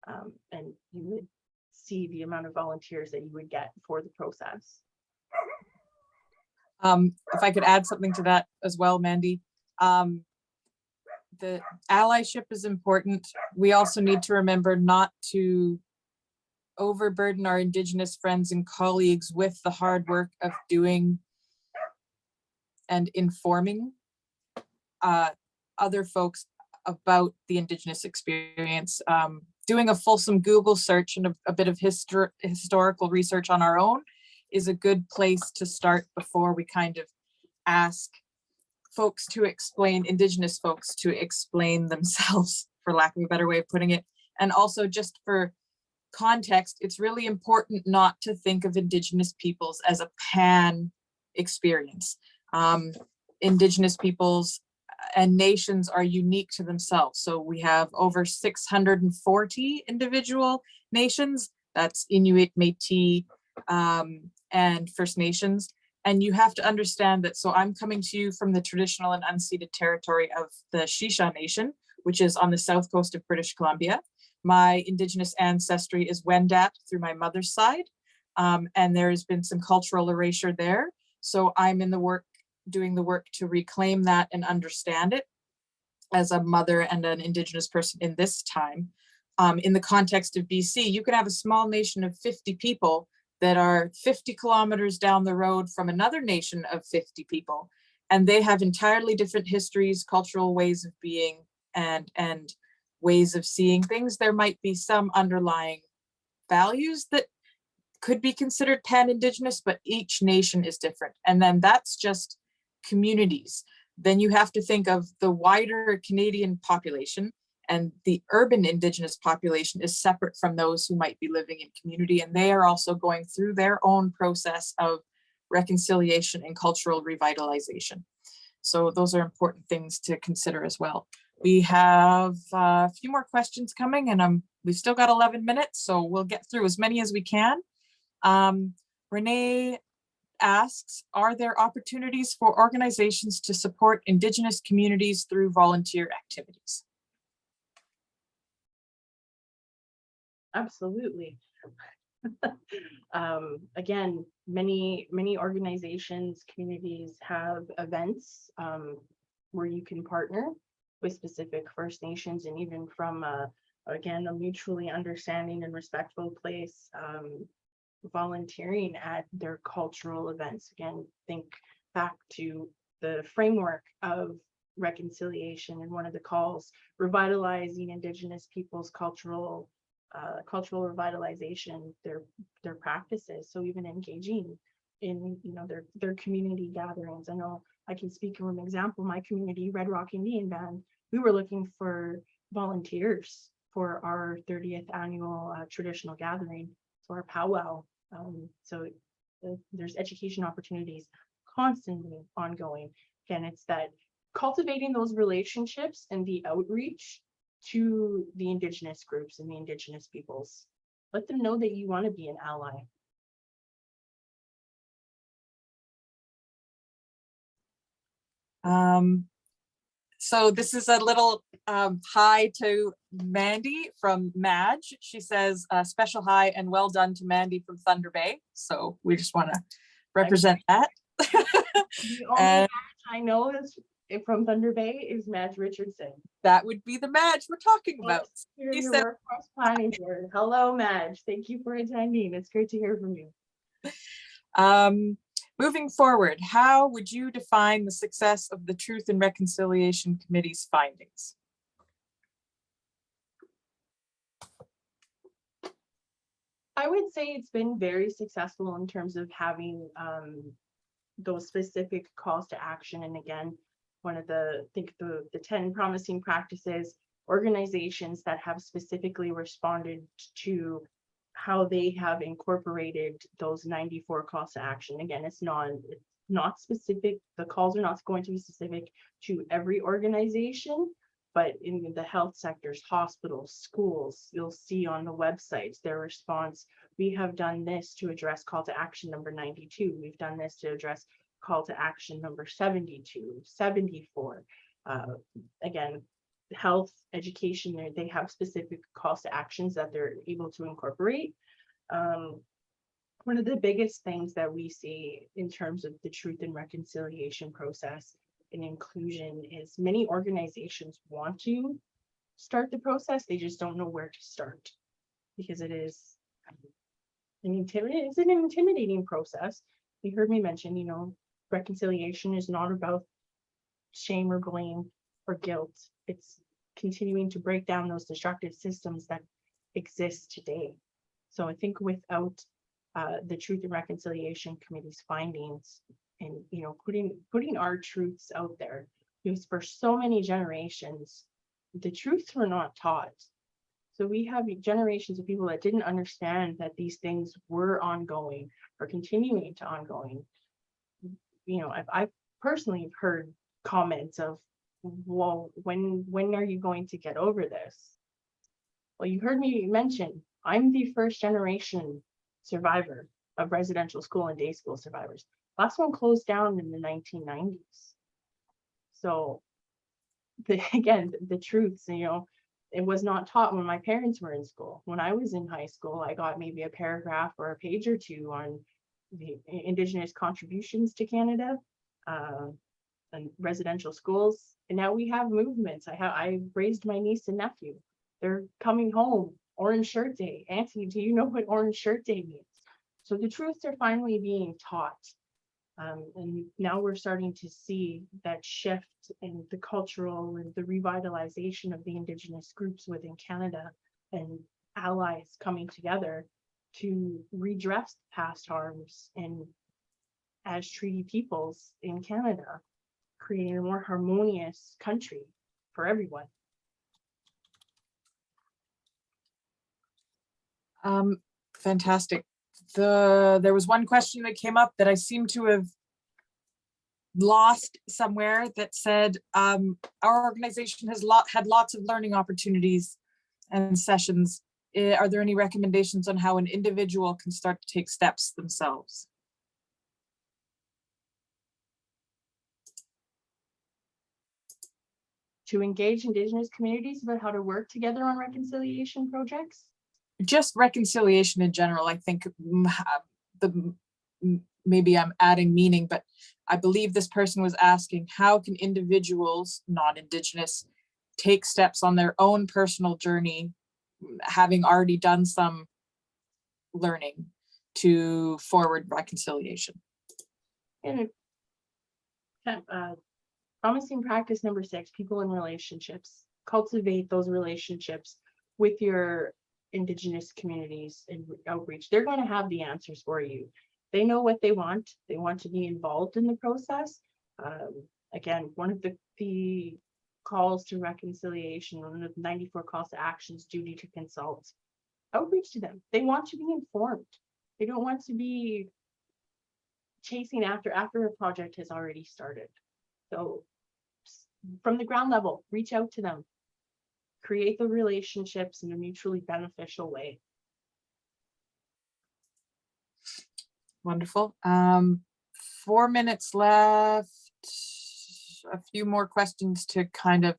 and you would see the amount of volunteers that you would get for the process. If I could add something to that as well, Mandy. The allyship is important. We also need to remember not to overburden our Indigenous friends and colleagues with the hard work of doing and informing other folks about the Indigenous experience. Doing a fulsome Google search and a bit of historical research on our own is a good place to start before we kind of ask folks to explain, Indigenous folks to explain themselves, for lack of a better way of putting it. And also, just for context, it's really important not to think of Indigenous peoples as a pan experience. Indigenous peoples and nations are unique to themselves. So we have over 640 individual nations. That's Inuit, Métis, and First Nations. And you have to understand that, so I'm coming to you from the traditional and unceded territory of the Shisha Nation, which is on the south coast of British Columbia. My Indigenous ancestry is Wendat through my mother's side, and there's been some cultural erasure there. So I'm in the work, doing the work to reclaim that and understand it as a mother and an Indigenous person in this time. In the context of BC, you could have a small nation of 50 people that are 50 kilometers down the road from another nation of 50 people. And they have entirely different histories, cultural ways of being, and ways of seeing things. There might be some underlying values that could be considered pan-Indigenous, but each nation is different. And then that's just communities. Then you have to think of the wider Canadian population, and the urban Indigenous population is separate from those who might be living in community, and they are also going through their own process of reconciliation and cultural revitalization. So those are important things to consider as well. We have a few more questions coming, and we've still got 11 minutes, so we'll get through as many as we can. Renee asks, are there opportunities for organizations to support Indigenous communities through volunteer activities? Absolutely. Again, many organizations, communities have events where you can partner with specific First Nations, and even from again, a mutually understanding and respectful place, volunteering at their cultural events. Again, think back to the framework of reconciliation and one of the calls, revitalizing Indigenous people's cultural revitalization, their practices. So even engaging in their community gatherings. I know I can speak from an example. My community, Red Rock Indian Band, we were looking for volunteers for our 30th annual traditional gathering, so our powwow. So there's education opportunities constantly ongoing. Again, it's that cultivating those relationships and the outreach to the Indigenous groups and the Indigenous peoples. Let them know that you want to be an ally. So this is a little hi to Mandy from Madge. She says special hi and well done to Mandy from Thunder Bay. So we just want to represent that. The only Madge I know is from Thunder Bay is Madge Richardson. That would be the Madge we're talking about. You're your workforce planning board. Hello, Madge. Thank you for attending. It's great to hear from you. Moving forward, how would you define the success of the Truth and Reconciliation Committee's findings? I would say it's been very successful in terms of having those specific calls to action. And again, one of the 10 promising practices, organizations that have specifically responded to how they have incorporated those 94 calls to action. Again, it's not specific. The calls are not going to be specific to every organization, But in the health sectors, hospitals, schools, you'll see on the websites their response. We have done this to address call to action number 92. We've done this to address call to action number 72, 74. Again, health, education, they have specific calls to actions that they're able to incorporate. One of the biggest things that we see in terms of the truth and reconciliation process and inclusion is many organizations want to start the process, they just don't know where to start, because it is it's an intimidating process. You heard me mention, you know, reconciliation is not about shame or blame or guilt. It's continuing to break down those destructive systems that exist today. So I think without the Truth and Reconciliation Committee's findings and, you know, putting our truths out there, because for so many generations, the truths were not taught. So we have generations of people that didn't understand that these things were ongoing or continuing to ongoing. You know, I've personally heard comments of, well, when are you going to get over this? Well, you heard me mention, I'm the first generation survivor of residential school and day school survivors. Last one closed down in the 1990s. So again, the truths, you know, it was not taught when my parents were in school. When I was in high school, I got maybe a paragraph or a page or two on the Indigenous contributions to Canada and residential schools. And now we have movements. I raised my niece and nephew. They're coming home. Orange Shirt Day. Auntie, do you know what Orange Shirt Day means? So the truths are finally being taught. And now we're starting to see that shift in the cultural and the revitalization of the Indigenous groups within Canada and allies coming together to redress past harms and as treaty peoples in Canada, creating a more harmonious country for everyone. Fantastic. There was one question that came up that I seem to have lost somewhere that said our organization has had lots of learning opportunities and sessions. Are there any recommendations on how an individual can start to take steps themselves? To engage Indigenous communities about how to work together on reconciliation projects? Just reconciliation in general. I think maybe I'm adding meaning, but I believe this person was asking, how can individuals, non-Indigenous, take steps on their own personal journey, having already done some learning to forward reconciliation? And promising practice number 6, people in relationships. Cultivate those relationships with your Indigenous communities and outreach. They're going to have the answers for you. They know what they want. They want to be involved in the process. Again, one of the calls to reconciliation, one of the 94 calls to actions, duty to consult. Outreach to them. They want to be informed. They don't want to be chasing after a project has already started. So from the ground level, reach out to them. Create the relationships in a mutually beneficial way. Wonderful. 4 minutes left. A few more questions to kind of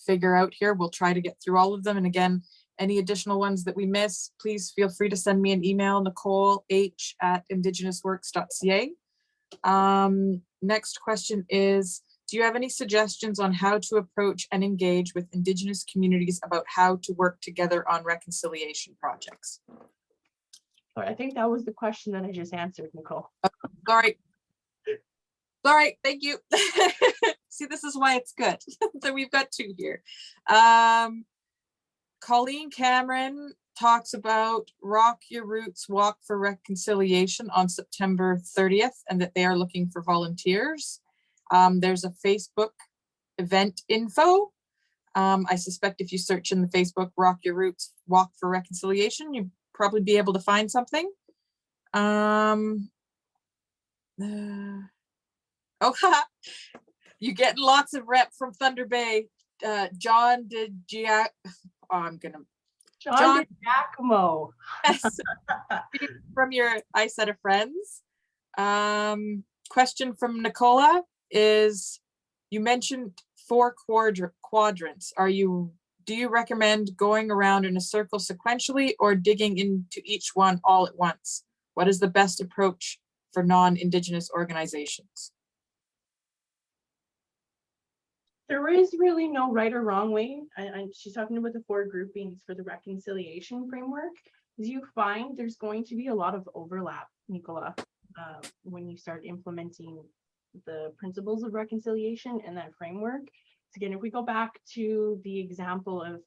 figure out here. We'll try to get through all of them. And again, any additional ones that we miss, please feel free to send me an email, nicoleh@indigenousworks.ca. Next question is, do you have any suggestions on how to approach and engage with Indigenous communities about how to work together on reconciliation projects? I think that was the question that I just answered, Nicole. Sorry. Sorry, thank you. See, this is why it's good that we've got 2 here. Colleen Cameron talks about Rock Your Roots Walk for Reconciliation on September 30th, and that they are looking for volunteers. There's a Facebook event info. I suspect if you search in the Facebook Rock Your Roots Walk for Reconciliation, you'll probably be able to find something. Oh, you getting lots of rep from Thunder Bay. John did oh, I'm gonna John Giacomo. guess from your I Set of Friends. Question from Nicola is, you mentioned 4 quadrants. Do you recommend going around in a circle sequentially or digging into each one all at once? What is the best approach for non-Indigenous organizations? There is really no right or wrong way. She's talking about the 4 groupings for the reconciliation framework. As you find, there's going to be a lot of overlap, Nicola, when you start implementing the principles of reconciliation and that framework. So again, if we go back to the example of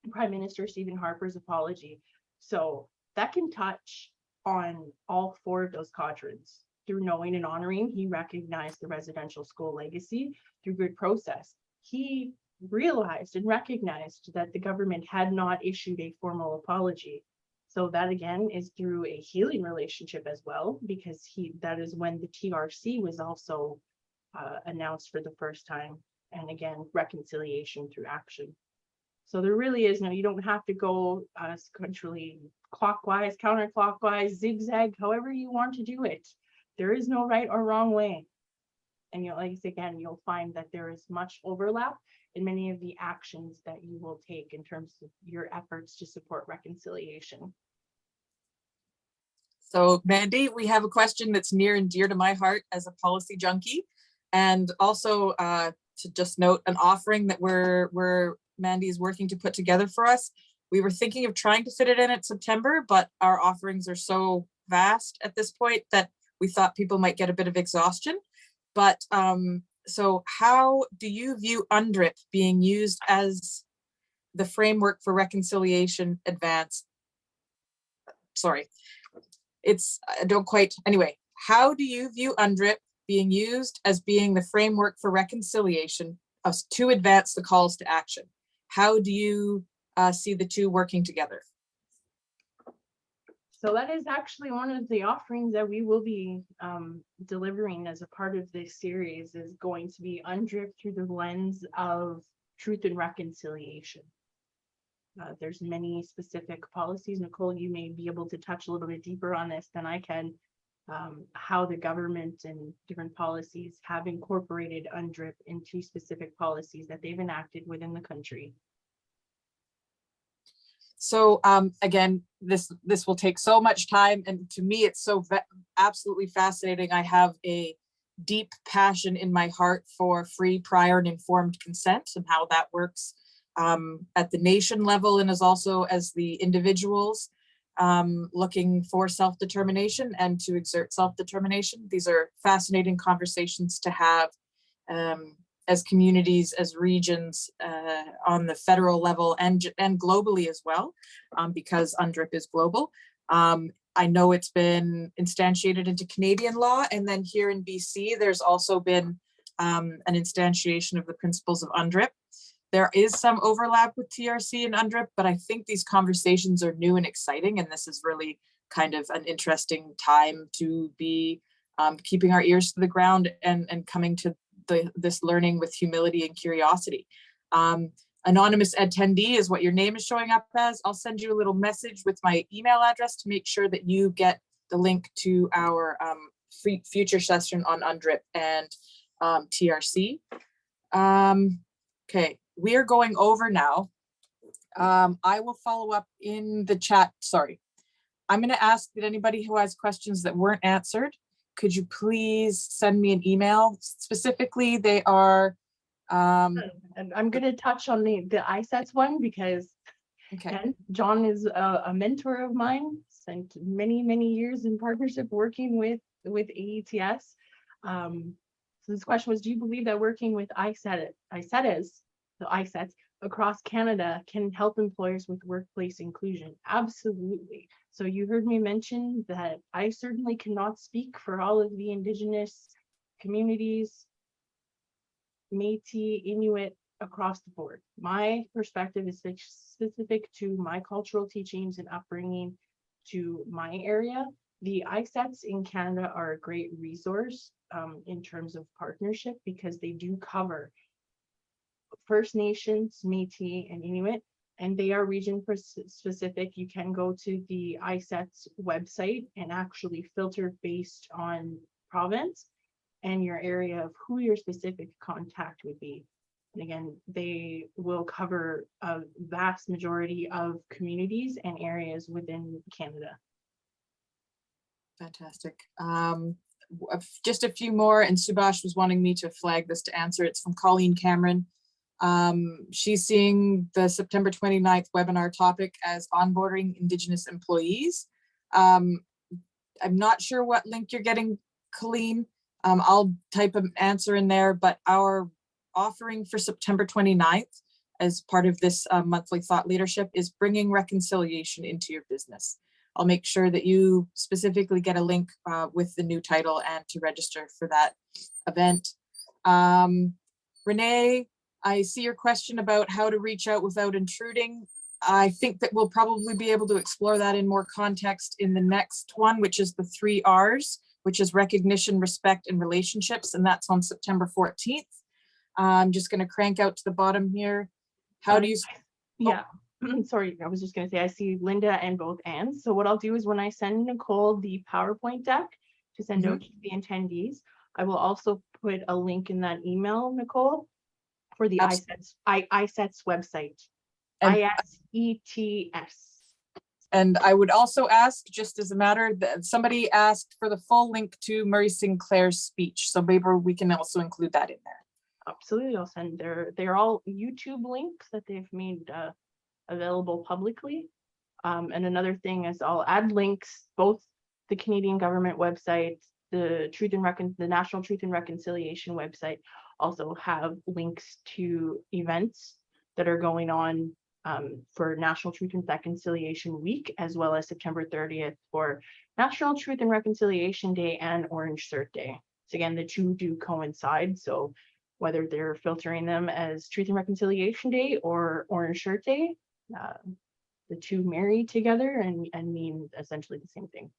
Prime Minister Stephen Harper's apology, so that can touch on all 4 of those quadrants. Through knowing and honoring, he recognized the residential school legacy. Through good process, he realized and recognized that the government had not issued a formal apology. So that again is through a healing relationship as well, because that is when the TRC was also announced for the first time. And again, reconciliation through action. So there really is no, you don't have to go sequentially, clockwise, counterclockwise, zigzag, however you want to do it. There is no right or wrong way. And you'll find that there is much overlap in many of the actions that you will take in terms of your efforts to support reconciliation. So Mandy, we have a question that's near and dear to my heart as a policy junkie. And also to just note an offering that Mandy is working to put together for us. We were thinking of trying to fit it in at September, but our offerings are so vast at this point that we thought people might get a bit of exhaustion. But so how do you view UNDRIP being used as the framework for reconciliation advance? Sorry, anyway, how do you view UNDRIP being used as being the framework for reconciliation to advance the calls to action? How do you see the 2 working together? So that is actually one of the offerings that we will be delivering as a part of this series, is going to be UNDRIP through the lens of truth and reconciliation. There's many specific policies. Nicole, you may be able to touch a little bit deeper on this than I can, how the government and different policies have incorporated UNDRIP into specific policies that they've enacted within the country. So again, this will take so much time, and to me it's so absolutely fascinating. I have a deep passion in my heart for free, prior, and informed consent and how that works at the nation level, and as also as the individuals looking for self-determination and to exert self-determination. These are fascinating conversations to have as communities, as regions, on the federal level and globally as well, because UNDRIP is global. I know it's been instantiated into Canadian law, and then here in BC, there's also been an instantiation of the principles of UNDRIP. There is some overlap with TRC and UNDRIP, but I think these conversations are new and exciting, and this is really kind of an interesting time to be keeping our ears to the ground and coming to this learning with humility and curiosity. Anonymous attendee is what your name is showing up as. I'll send you a little message with my email address to make sure that you get the link to our future session on UNDRIP and TRC. Okay, we are going over now. I will follow up in the chat. Sorry, I'm going to ask that anybody who has questions that weren't answered, could you please send me an email? Specifically, they are. And I'm going to touch on the ISETs one because Okay. John is a mentor of mine, spent many years in partnership working with AETS. So this question was, do you believe that working with ISETs across Canada can help employers with workplace inclusion? Absolutely. So you heard me mention that I certainly cannot speak for all of the Indigenous communities, Métis, Inuit, across the board. My perspective is specific to my cultural teachings and upbringing to my area. The ISETs in Canada are a great resource in terms of partnership because they do cover First Nations, Métis, and Inuit, and they are region specific. You can go to the ISET's website and actually filter based on province and your area of who your specific contact would be. And again, they will cover a vast majority of communities and areas within Canada. Fantastic. Just a few more, and Subhash was wanting me to flag this to answer. It's from Colleen Cameron. She's seeing the September 29th webinar topic as onboarding Indigenous employees. I'm not sure what link you're getting, Colleen. I'll type an answer in there, but our offering for September 29th as part of this monthly thought leadership is bringing reconciliation into your business. I'll make sure that you specifically get a link with the new title and to register for that event. Renee, I see your question about how to reach out without intruding. I think that we'll probably be able to explore that in more context in the next one, which is the 3 R's, which is recognition, respect, and relationships, and that's on September 14th. I'm just going to crank out to the bottom here. How do you? Yeah, sorry, I was just going to say, I see Linda and both Anns. So what I'll do is when I send Nicole the PowerPoint deck to send out to the attendees, I will also put a link in that email, Nicole, for the ISET's website. And- ISETS. And I would also ask, just as a matter, that somebody asked for the full link to Murray Sinclair's speech. So maybe we can also include that in there. Absolutely, I'll send they're all YouTube links that they've made available publicly. And another thing is I'll add links, both the Canadian government website, the National Truth and Reconciliation website also have links to events that are going on for National Truth and Reconciliation Week, as well as September 30th for National Truth and Reconciliation Day and Orange Cert Day. So again, the two do coincide. So whether they're filtering them as Truth and Reconciliation Day or Orange Shirt Day, the two marry together and mean essentially the same thing.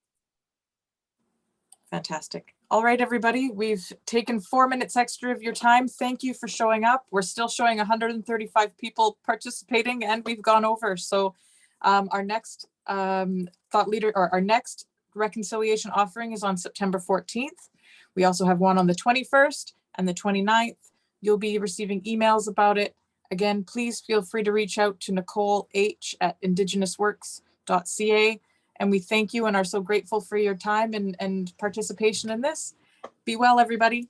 Fantastic. All right, everybody, we've taken 4 minutes extra of your time. Thank you for showing up. We're still showing 135 people participating and we've gone over. So our next thought leader, or our next reconciliation offering is on September 14th. We also have one on the 21st and the 29th. You'll be receiving emails about it. Again, please feel free to reach out to Nicole H at indigenousworks.ca. And we thank you and are so grateful for your time and participation in this. Be well, everybody.